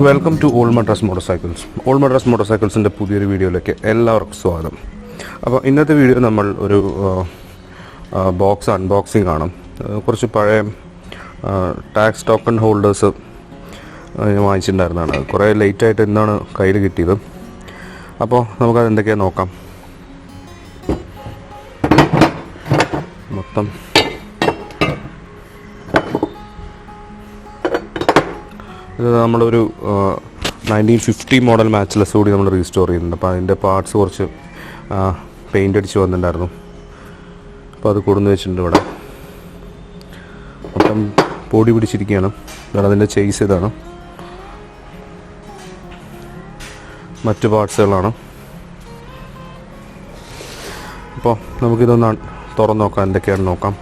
Welcome to all Madras motorcycles. All Madras മോട്ടോർസൈക്കിൾസിൻ്റെ പുതിയൊരു വീഡിയോയിലേക്ക് എല്ലാവർക്കും സ്വാഗതം. അപ്പോൾ ഇന്നത്തെ വീഡിയോ നമ്മൾ ഒരു ബോക്സ് അൺബോക്സിങ് ആണ്. കുറച്ച് പഴയ ടാക്സ് ടോക്കൺ ഹോൾഡേഴ്സ് വാങ്ങിച്ചിട്ടുണ്ടായിരുന്നതാണ്. കുറേ ലേറ്റായിട്ട് ഇന്നാണ് കയ്യിൽ കിട്ടിയത്. അപ്പോൾ നമുക്കത് എന്തൊക്കെയാണ് നോക്കാം. മൊത്തം ഇത് നമ്മളൊരു 1950 മോഡൽ മാച്ച്ലെസ് കൂടി നമ്മൾ റീസ്റ്റോർ ചെയ്യുന്നുണ്ട്. അപ്പോൾ അതിൻ്റെ പാർട്സ് കുറച്ച് പെയിൻ്റ് അടിച്ച് വന്നിട്ടുണ്ടായിരുന്നു. അപ്പോൾ അത് കൊടുന്ന് വെച്ചിട്ടുണ്ട്. ഇവിടെ മൊത്തം പൊടി പിടിച്ചിരിക്കുകയാണ്. ഇതാണ് അതിൻ്റെ ചേസ്. ഇതാണ് മറ്റ് പാർട്സുകളാണ്. അപ്പോൾ നമുക്കിതൊന്ന് തുറന്ന് നോക്കാം, എന്തൊക്കെയാണെന്ന് നോക്കാം.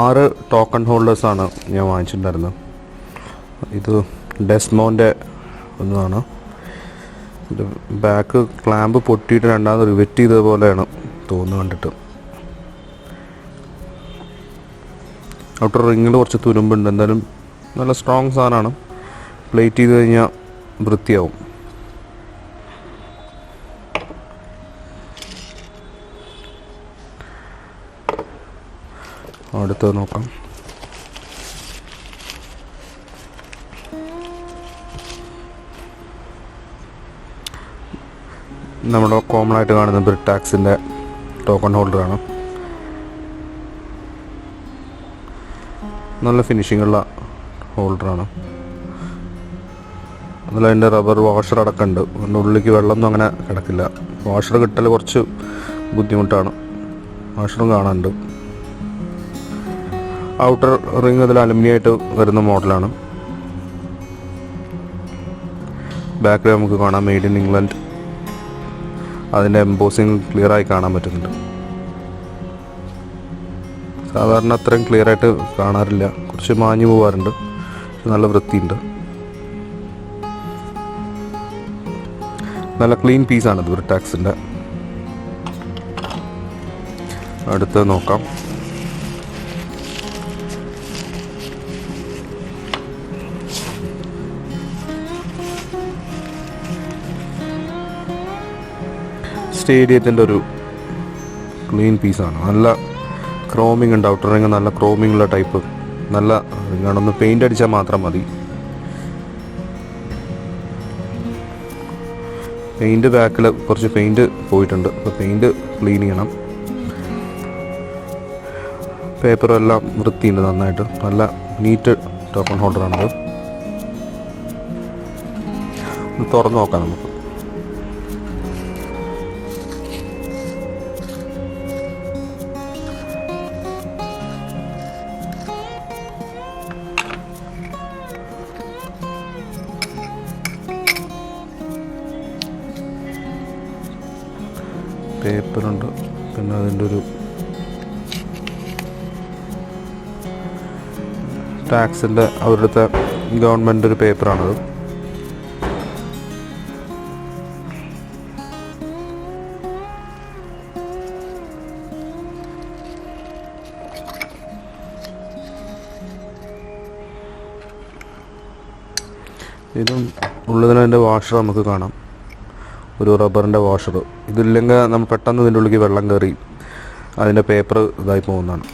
ആറ് ടോക്കൺ ഹോൾഡേഴ്സാണ് ഞാൻ വാങ്ങിച്ചിട്ടുണ്ടായിരുന്നത്. ഇത് ഡെസ്മോൻ്റെ ഒന്നാണ്. ഇത് ബാക്ക് ക്ലാമ്പ് പൊട്ടിയിട്ട് രണ്ടാമത് റിവെറ്റ് ചെയ്ത പോലെയാണ് തോന്നുന്നു കണ്ടിട്ട്. ഔട്ടർ റിങ്ങിൽ കുറച്ച് തുരുമ്പുണ്ട്. എന്തായാലും നല്ല സ്ട്രോങ് സാധനമാണ്. പ്ലേറ്റ് ചെയ്ത് കഴിഞ്ഞാൽ വൃത്തിയാവും. അടുത്തത് നോക്കാം. നമ്മുടെ കോമൺ ആയിട്ട് കാണുന്ന ബ്രിട്ടാക്സിൻ്റെ ടോക്കൺ ഹോൾഡറാണ്. നല്ല ഫിനിഷിങ്ങുള്ള ഹോൾഡറാണ്. അതിൽ അതിൻ്റെ റബ്ബർ വാഷർ അടക്കമുണ്ട്. അതിൻ്റെ ഉള്ളിലേക്ക് വെള്ളമൊന്നും അങ്ങനെ കിടക്കില്ല. വാഷർ കിട്ടൽ കുറച്ച് ബുദ്ധിമുട്ടാണ്. വാഷറും കാണാനുണ്ട്. ഔട്ടർ റിങ് അതിൽ അലുമിനിയായിട്ട് വരുന്ന മോഡലാണ്. ബാക്കിൽ നമുക്ക് കാണാം മെയ്ഡ് ഇൻ ഇംഗ്ലണ്ട്. അതിൻ്റെ എംബോസിങ് ക്ലിയറായി കാണാൻ പറ്റുന്നുണ്ട്. സാധാരണ അത്രയും ക്ലിയറായിട്ട് കാണാറില്ല. കുറച്ച് മാഞ്ഞു പോകാറുണ്ട്. നല്ല വൃത്തിയുണ്ട്. നല്ല ക്ലീൻ പീസാണിത് ബ്രിട്ടാക്സിൻ്റെ. അടുത്ത് നോക്കാം. സ്റ്റേഡിയത്തിൻ്റെ ഒരു ക്ലീൻ പീസാണ്. നല്ല ക്രോമിങ് ഉണ്ട്. ഔട്ടർ റിങ് നല്ല ക്രോമിങ് ഉള്ള ടൈപ്പ് നല്ല റിങ്ങാണ്. ഒന്ന് പെയിൻ്റ് അടിച്ചാൽ മാത്രം മതി. പെയിൻറ്റ് ബാക്കിൽ കുറച്ച് പെയിൻറ്റ് പോയിട്ടുണ്ട്. അപ്പോൾ പെയിൻറ്റ് ക്ലീൻ ചെയ്യണം. പേപ്പറെല്ലാം വൃത്തിയുണ്ട് നന്നായിട്ട്. നല്ല നീറ്റ് ടോക്കൺ ഹോൾഡറാണത്. ഒന്ന് തുറന്ന് നോക്കാം നമുക്ക്. പേപ്പറുണ്ട്. പിന്നെ അതിൻ്റെ ഒരു ടാക്സിൻ്റെ അവരുടെ ഗവൺമെൻറ് ഒരു പേപ്പറാണത്. ഇതും ഉള്ളതിന് അതിൻ്റെ വാഷർ നമുക്ക് കാണാം. ഒരു റബ്ബറിൻ്റെ വാഷർ. ഇതില്ലെങ്കിൽ നമ്മൾ പെട്ടെന്ന് ഇതിൻ്റെ ഉള്ളിലേക്ക് വെള്ളം കയറി അതിൻ്റെ പേപ്പർ ഇതായി പോകുന്നതാണ്.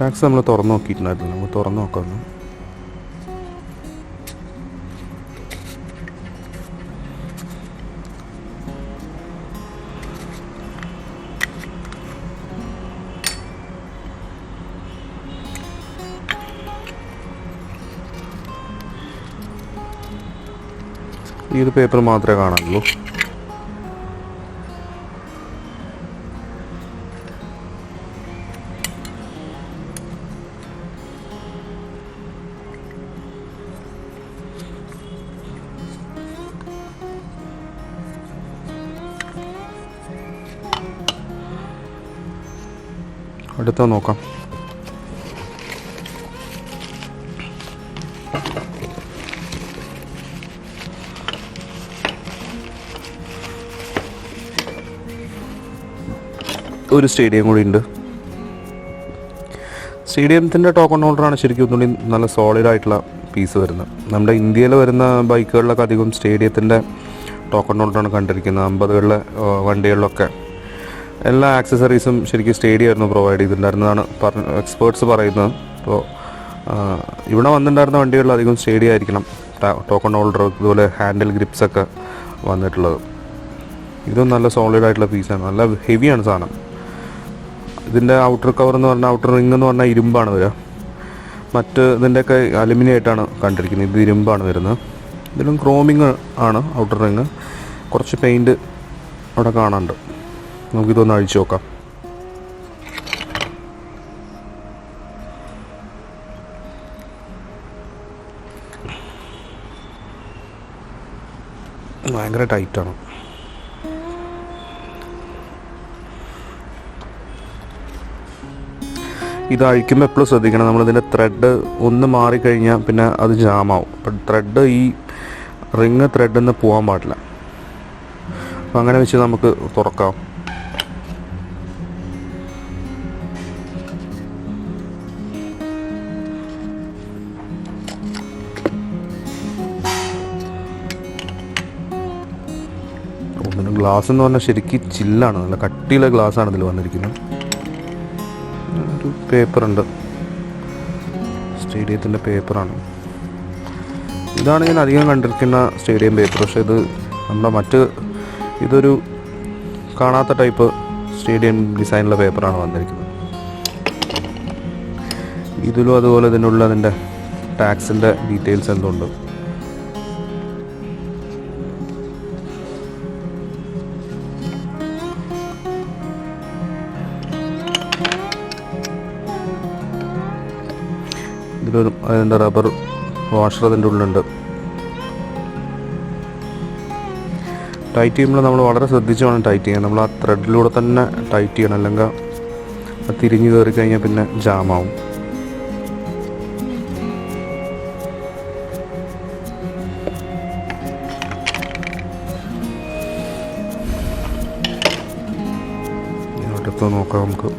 ടാക്സ് നമ്മൾ തുറന്ന് നോക്കിയിട്ടുണ്ടായിരുന്നു. നമ്മൾ തുറന്ന് നോക്കാം. ഈ ഒരു പേപ്പർ മാത്രമേ കാണാനുള്ളൂ. അടുത്ത നോക്കാം. ഒരു സ്റ്റേഡിയം കൂടി ഉണ്ട്. സ്റ്റേഡിയത്തിൻ്റെ ടോക്കൺ ഹോൾഡറാണ് ശരിക്കും ഒന്നുകൂടി നല്ല സോളിഡായിട്ടുള്ള പീസ് വരുന്നത്. നമ്മുടെ ഇന്ത്യയിൽ വരുന്ന ബൈക്കുകളിലൊക്കെ അധികം സ്റ്റേഡിയത്തിൻ്റെ ടോക്കൺ ഹോൾഡറാണ് കണ്ടിരിക്കുന്നത്. 50കളിലെ വണ്ടികളിലൊക്കെ എല്ലാ ആക്സസറീസും ശരിക്കും സ്റ്റേഡിയമായിരുന്നു പ്രൊവൈഡ് ചെയ്തിട്ടുണ്ടായിരുന്നതാണ് എക്സ്പേർട്സ് പറയുന്നത്. അപ്പോൾ ഇവിടെ വന്നിട്ടുണ്ടായിരുന്ന വണ്ടികളിൽ അധികം സ്റ്റേഡിയം ആയിരിക്കണം ടോക്കൺ ഹോൾഡർ, ഇതുപോലെ ഹാൻഡിൽ ഗ്രിപ്സൊക്കെ വന്നിട്ടുള്ളത്. ഇതും നല്ല സോളിഡായിട്ടുള്ള പീസാണ്, നല്ല ഹെവിയാണ് സാധനം. ഇതിൻ്റെ ഔട്ടർ കവർ എന്ന് പറഞ്ഞാൽ, ഔട്ടർ റിങ് എന്ന് പറഞ്ഞാൽ ഇരുമ്പാണ് വരിക. മറ്റ് ഇതിൻ്റെയൊക്കെ അലുമിനിയം ആയിട്ടാണ് കണ്ടിരിക്കുന്നത്. ഇത് ഇരുമ്പാണ് വരുന്നത്. ഇതിലും ക്രോമിങ് ആണ് ഔട്ടർ റിങ്. കുറച്ച് പെയിൻറ്റ് അവിടെ കാണാനുണ്ട്. നമുക്കിതൊന്ന് അഴിച്ചു നോക്കാം. ഭയങ്കര ടൈറ്റാണ്. ഇത് അഴിക്കുമ്പോൾ എപ്പോഴും ശ്രദ്ധിക്കണം, നമ്മളിതിൻ്റെ ത്രെഡ് ഒന്ന് മാറിക്കഴിഞ്ഞാൽ പിന്നെ അത് ജാമാവും. അപ്പം ത്രെഡ്, ഈ റിങ് ത്രെഡിൽ നിന്ന് പോകാൻ പാടില്ല. അപ്പം അങ്ങനെ വെച്ച് നമുക്ക് തുറക്കാം. ഒന്നിനും ഗ്ലാസ് എന്ന് പറഞ്ഞാൽ ശരിക്കും ചില്ലാണ്, നല്ല കട്ടിയുള്ള ഗ്ലാസ്സാണ് ഇതിൽ വന്നിരിക്കുന്നത്. ഒരു പേപ്പറുണ്ട്, സ്റ്റേഡിയത്തിൻ്റെ പേപ്പറാണ്. ഇതാണ് ഞാൻ അധികം കണ്ടിരിക്കുന്ന സ്റ്റേഡിയം പേപ്പർ. പക്ഷേ ഇത് നമ്മുടെ ഇതൊരു കാണാത്ത ടൈപ്പ് സ്റ്റേഡിയം ഡിസൈനുള്ള പേപ്പറാണ് വന്നിരിക്കുന്നത്. ഇതിലും അതുപോലെ ഇതിനുള്ള അതിൻ്റെ ടാക്സിൻ്റെ ഡീറ്റെയിൽസ് എന്തുണ്ട്. ഇതിലൊരു അതിൻ്റെ റബ്ബർ വാഷർ അതിൻ്റെ ഉള്ളിലുണ്ട്. ടൈറ്റ് ചെയ്യുമ്പോൾ നമ്മൾ വളരെ ശ്രദ്ധിച്ച് വേണം ടൈറ്റ് ചെയ്യാൻ. നമ്മൾ ആ ത്രെഡിലൂടെ തന്നെ ടൈറ്റ് ചെയ്യണം, അല്ലെങ്കിൽ അത് തിരിഞ്ഞ് കയറി കഴിഞ്ഞാൽ പിന്നെ ജാമാവും. അടുത്ത് നോക്കാം നമുക്ക്.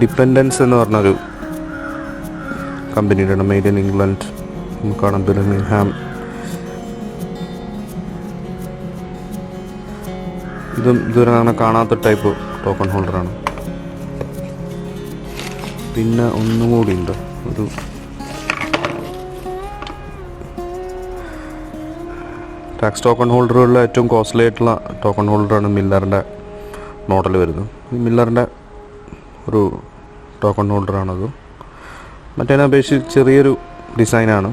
ഡിപ്പെൻഡൻസ് എന്ന് പറഞ്ഞൊരു കമ്പനിയുടെ, മെയ്ഡ് ഇൻ ഇംഗ്ലണ്ട്. കാണാം ബിർമിംഗ്ഹാം. ഇതുവരെ അങ്ങനെ കാണാത്ത ടൈപ്പ് ടോക്കൺ ഹോൾഡറാണ്. പിന്നെ ഒന്നും കൂടി ഉണ്ട്, ഒരു ടാക്സ് ടോക്കൺ ഹോൾഡറുകളിൽ ഏറ്റവും കോസ്റ്റ്ലി ആയിട്ടുള്ള ടോക്കൺ ഹോൾഡറാണ് മില്ലറിൻ്റെ മോഡൽ വരുന്നത്. ഈ മില്ലറിൻ്റെ ഒരു ടോക്കൺ ഹോൾഡറാണത്. മറ്റേതിനെ അപേക്ഷിച്ച് ചെറിയൊരു ഡിസൈനാണ്.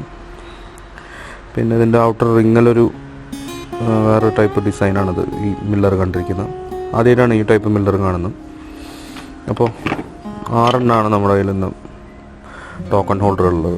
പിന്നെ ഇതിൻ്റെ ഔട്ടർ റിങ്ങിലൊരു വേറൊരു ടൈപ്പ് ഡിസൈനാണിത് ഈ മില്ലർ കണ്ടിരിക്കുന്നത്. ആദ്യമായിട്ടാണ് ഈ ടൈപ്പ് മില്ലർ കാണുന്നത്. അപ്പോൾ 6 എണ്ണമാണ് നമ്മുടെ കയ്യിൽ നിന്ന് ടോക്കൺ ഹോൾഡറുള്ളത്.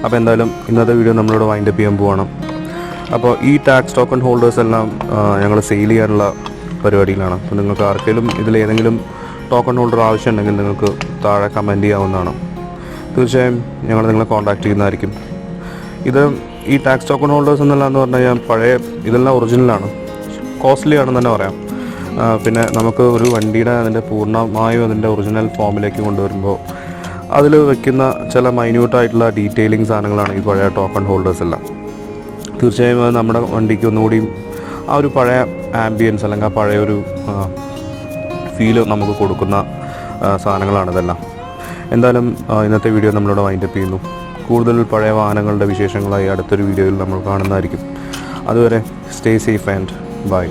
അപ്പോൾ എന്തായാലും ഇന്നത്തെ വീഡിയോ നമ്മളിവിടെ വൈൻഡപ്പ് ചെയ്യാൻ പോവാണ്. അപ്പോൾ ഈ ടാക്സ് ടോക്കൺ ഹോൾഡേഴ്സ് എല്ലാം ഞങ്ങൾ സെയിൽ ചെയ്യാനുള്ള പരിപാടിയിലാണ്. അപ്പോൾ നിങ്ങൾക്ക് ആർക്കെങ്കിലും ഇതിലേതെങ്കിലും ടോക്കൺ ഹോൾഡർ ആവശ്യമുണ്ടെങ്കിൽ നിങ്ങൾക്ക് താഴെ കമൻറ്റ് ചെയ്യാവുന്നതാണ്. തീർച്ചയായും ഞങ്ങൾ നിങ്ങളെ കോൺടാക്റ്റ് ചെയ്യുന്നതായിരിക്കും. ഇത് ഈ ടാക്സ് ടോക്കൺ ഹോൾഡേഴ്സ് എന്നല്ല എന്ന് പറഞ്ഞു കഴിഞ്ഞാൽ പഴയ ഇതെല്ലാം ഒറിജിനലാണ്, കോസ്റ്റ്ലി ആണെന്ന് തന്നെ പറയാം. പിന്നെ നമുക്ക് ഒരു വണ്ടിയുടെ അതിൻ്റെ പൂർണ്ണമായും അതിൻ്റെ ഒറിജിനൽ ഫോമിലേക്ക് കൊണ്ടുവരുമ്പോൾ അതിൽ വെക്കുന്ന ചില മൈന്യൂട്ടായിട്ടുള്ള ഡീറ്റെയിലിംഗ് സാധനങ്ങളാണ് ഈ പഴയ ടോക്കൺ ഹോൾഡേഴ്സ് എല്ലാം. തീർച്ചയായും അത് നമ്മുടെ വണ്ടിക്ക് ഒന്നുകൂടിയും ആ ഒരു പഴയ ആംബിയൻസ് അല്ലെങ്കിൽ ആ പഴയൊരു ഫീല് നമുക്ക് കൊടുക്കുന്ന സാധനങ്ങളാണിതെല്ലാം. എന്തായാലും ഇന്നത്തെ വീഡിയോ നമ്മളിവിടെ വൈൻഡപ്പ് ചെയ്യുന്നു. കൂടുതൽ പഴയ വാഹനങ്ങളുടെ വിശേഷങ്ങളായി അടുത്തൊരു വീഡിയോയിൽ നമ്മൾ കാണുന്നതായിരിക്കും. അതുവരെ സ്റ്റേ സേഫ് ആൻഡ് ബൈ.